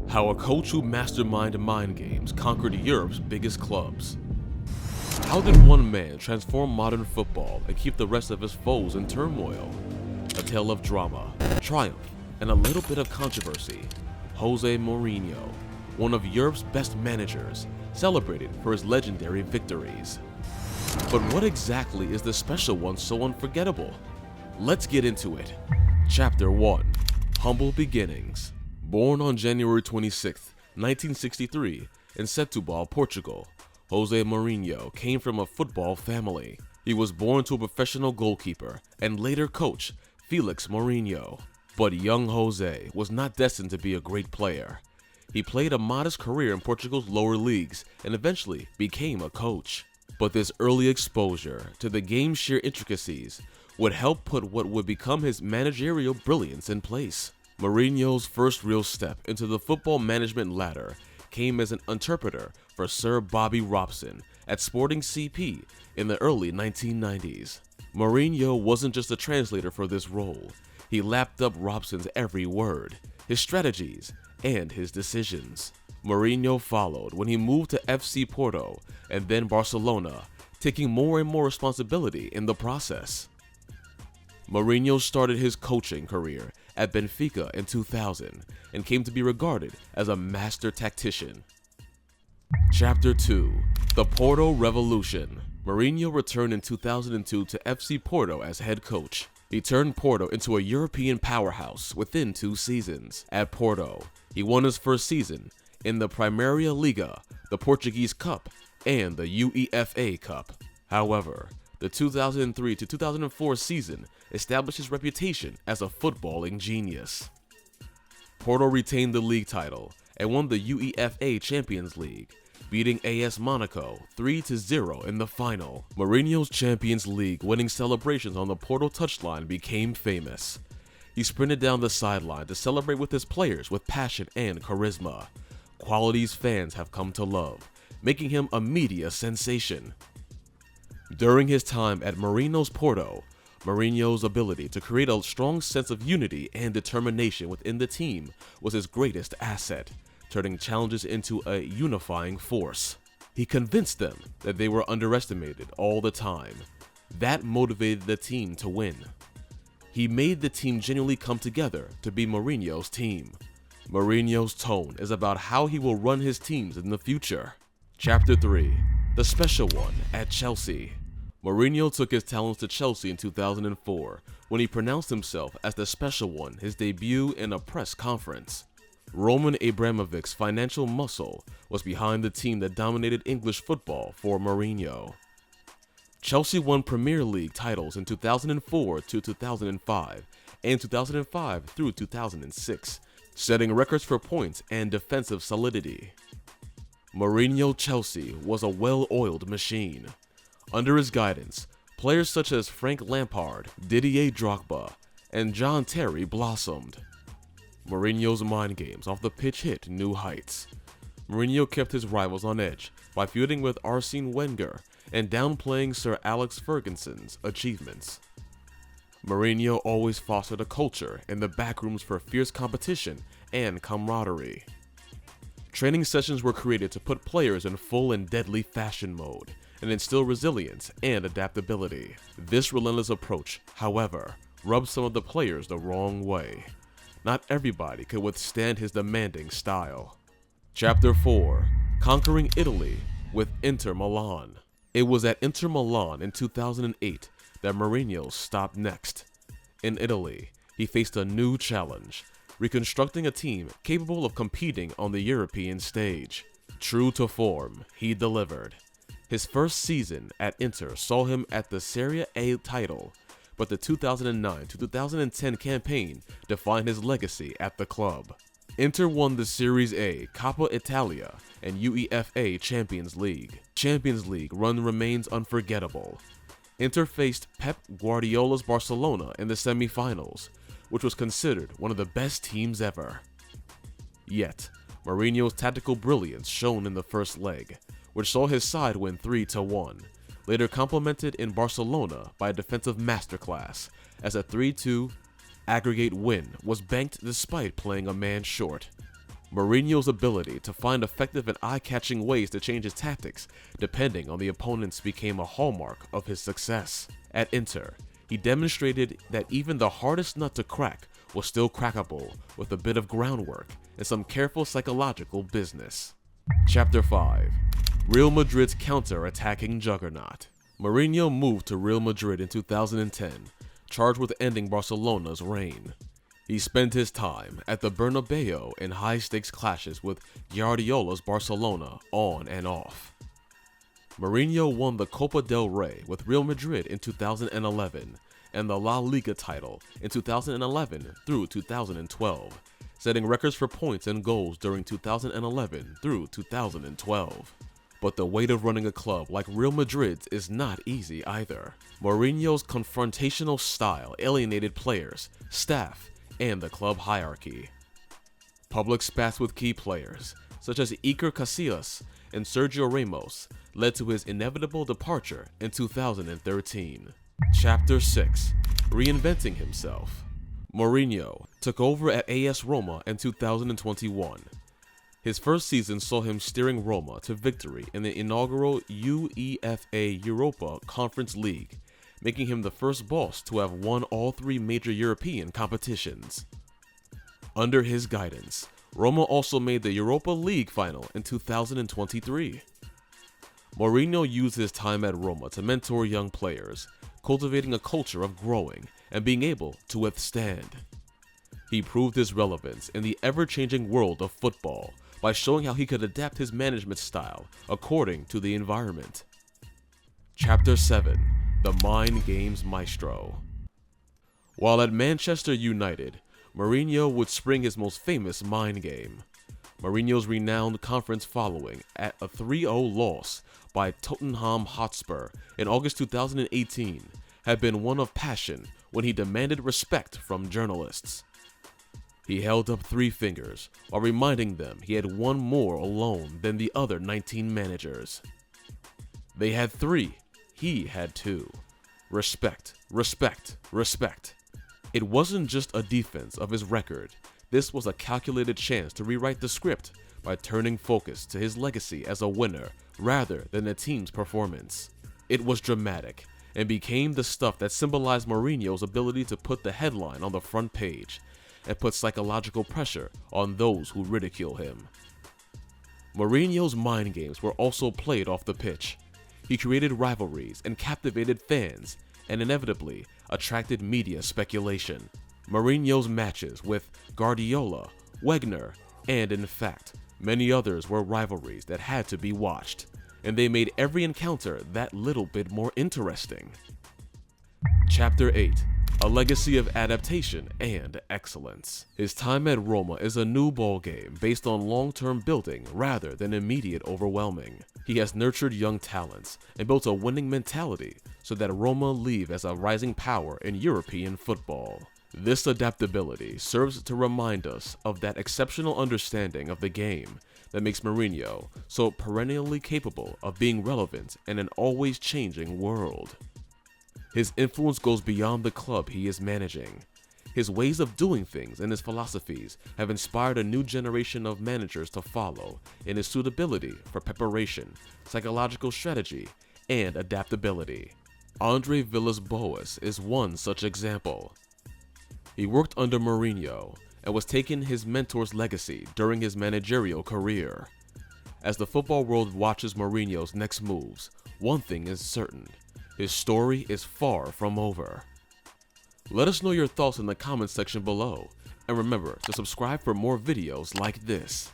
How a coach who masterminded mind games conquered Europe's biggest clubs. How did one man transform modern football and keep the rest of his foes in turmoil? A tale of drama, triumph, and a little bit of controversy. José Mourinho, one of Europe's best managers, celebrated for his legendary victories. But what exactly is the special one so unforgettable? Let's get into it. Chapter 1. Humble Beginnings. Born on January 26, 1963, in Setúbal, Portugal, José Mourinho came from a football family. He was born to a professional goalkeeper and later coach, Felix Mourinho. But young José was not destined to be a great player. He played a modest career in Portugal's lower leagues and eventually became a coach. But this early exposure to the game's sheer intricacies would help put what would become his managerial brilliance in place. Mourinho's first real step into the football management ladder came as an interpreter for Sir Bobby Robson at Sporting CP in the early 1990s. Mourinho wasn't just a translator for this role. He lapped up Robson's every word, his strategies, and his decisions. Mourinho followed when he moved to FC Porto and then Barcelona, taking more and more responsibility in the process. Mourinho started his coaching career at Benfica in 2000 and came to be regarded as a master tactician. Chapter 2. The Porto Revolution. Mourinho returned in 2002 to FC Porto as head coach. He turned Porto into a European powerhouse within 2 seasons. At Porto, he won his first season in the Primeira Liga, the Portuguese Cup, and the UEFA Cup. However, the 2003 to 2004 season established his reputation as a footballing genius. Porto retained the league title and won the UEFA Champions League, beating AS Monaco 3-0 in the final. Mourinho's Champions League winning celebrations on the Porto touchline became famous. He sprinted down the sideline to celebrate with his players with passion and charisma, qualities fans have come to love, making him a media sensation. During his time at Mourinho's Porto, Mourinho's ability to create a strong sense of unity and determination within the team was his greatest asset, turning challenges into a unifying force. He convinced them that they were underestimated all the time. That motivated the team to win. He made the team genuinely come together to be Mourinho's team. Mourinho's tone is about how he will run his teams in the future. Chapter 3. The Special One at Chelsea. Mourinho took his talents to Chelsea in 2004 when he pronounced himself as the Special One, his debut in a press conference. Roman Abramovich's financial muscle was behind the team that dominated English football for Mourinho. Chelsea won Premier League titles in 2004 to 2005 and 2005 through 2006, setting records for points and defensive solidity. Mourinho Chelsea was a well-oiled machine. Under his guidance, players such as Frank Lampard, Didier Drogba, and John Terry blossomed. Mourinho's mind games off the pitch hit new heights. Mourinho kept his rivals on edge by feuding with Arsene Wenger and downplaying Sir Alex Ferguson's achievements. Mourinho always fostered a culture in the backrooms for fierce competition and camaraderie. Training sessions were created to put players in full and deadly fashion mode and instill resilience and adaptability. This relentless approach, however, rubbed some of the players the wrong way. Not everybody could withstand his demanding style. Chapter 4. Conquering Italy with Inter Milan. It was at Inter Milan in 2008 that Mourinho stopped next. In Italy, he faced a new challenge, reconstructing a team capable of competing on the European stage. True to form, he delivered. His first season at Inter saw him at the Serie A title, but the 2009 to 2010 campaign defined his legacy at the club. Inter won the Series A, Coppa Italia, and UEFA Champions League. Champions League run remains unforgettable. Inter faced Pep Guardiola's Barcelona in the semi-finals, which was considered one of the best teams ever. Yet, Mourinho's tactical brilliance shone in the first leg, which saw his side win 3-1, later complemented in Barcelona by a defensive masterclass, as a 3-2 aggregate win was banked despite playing a man short. Mourinho's ability to find effective and eye-catching ways to change his tactics depending on the opponents became a hallmark of his success. At Inter, he demonstrated that even the hardest nut to crack was still crackable with a bit of groundwork and some careful psychological business. Chapter 5. Real Madrid's counter-attacking juggernaut. Mourinho moved to Real Madrid in 2010, charged with ending Barcelona's reign. He spent his time at the Bernabeu in high-stakes clashes with Guardiola's Barcelona on and off. Mourinho won the Copa del Rey with Real Madrid in 2011 and the La Liga title in 2011 through 2012, setting records for points and goals during 2011 through 2012. But the weight of running a club like Real Madrid's is not easy either. Mourinho's confrontational style alienated players, staff, and the club hierarchy. Public spats with key players, such as Iker Casillas and Sergio Ramos, led to his inevitable departure in 2013. Chapter 6. Reinventing himself. Mourinho took over at AS Roma in 2021. His first season saw him steering Roma to victory in the inaugural UEFA Europa Conference League, making him the first boss to have won all three major European competitions. Under his guidance, Roma also made the Europa League final in 2023. Mourinho used his time at Roma to mentor young players, cultivating a culture of growing and being able to withstand. He proved his relevance in the ever-changing world of football by showing how he could adapt his management style according to the environment. Chapter 7. The Mind Games Maestro. While at Manchester United, Mourinho would spring his most famous mind game. Mourinho's renowned conference following at a 3-0 loss by Tottenham Hotspur in August 2018 had been one of passion when he demanded respect from journalists. He held up 3 fingers while reminding them he had one more alone than the other 19 managers. They had 3, he had 2. Respect, respect, respect. It wasn't just a defense of his record. This was a calculated chance to rewrite the script by turning focus to his legacy as a winner rather than the team's performance. It was dramatic and became the stuff that symbolized Mourinho's ability to put the headline on the front page and put psychological pressure on those who ridicule him. Mourinho's mind games were also played off the pitch. He created rivalries and captivated fans and inevitably attracted media speculation. Mourinho's matches with Guardiola, Wenger, and in fact, many others were rivalries that had to be watched, and they made every encounter that little bit more interesting. Chapter 8. A legacy of adaptation and excellence. His time at Roma is a new ballgame based on long-term building rather than immediate overwhelming. He has nurtured young talents and built a winning mentality so that Roma leave as a rising power in European football. This adaptability serves to remind us of that exceptional understanding of the game that makes Mourinho so perennially capable of being relevant in an always changing world. His influence goes beyond the club he is managing. His ways of doing things and his philosophies have inspired a new generation of managers to follow in his suitability for preparation, psychological strategy, and adaptability. Andre Villas-Boas is one such example. He worked under Mourinho and was taking his mentor's legacy during his managerial career. As the football world watches Mourinho's next moves, one thing is certain: his story is far from over. Let us know your thoughts in the comments section below, and remember to subscribe for more videos like this.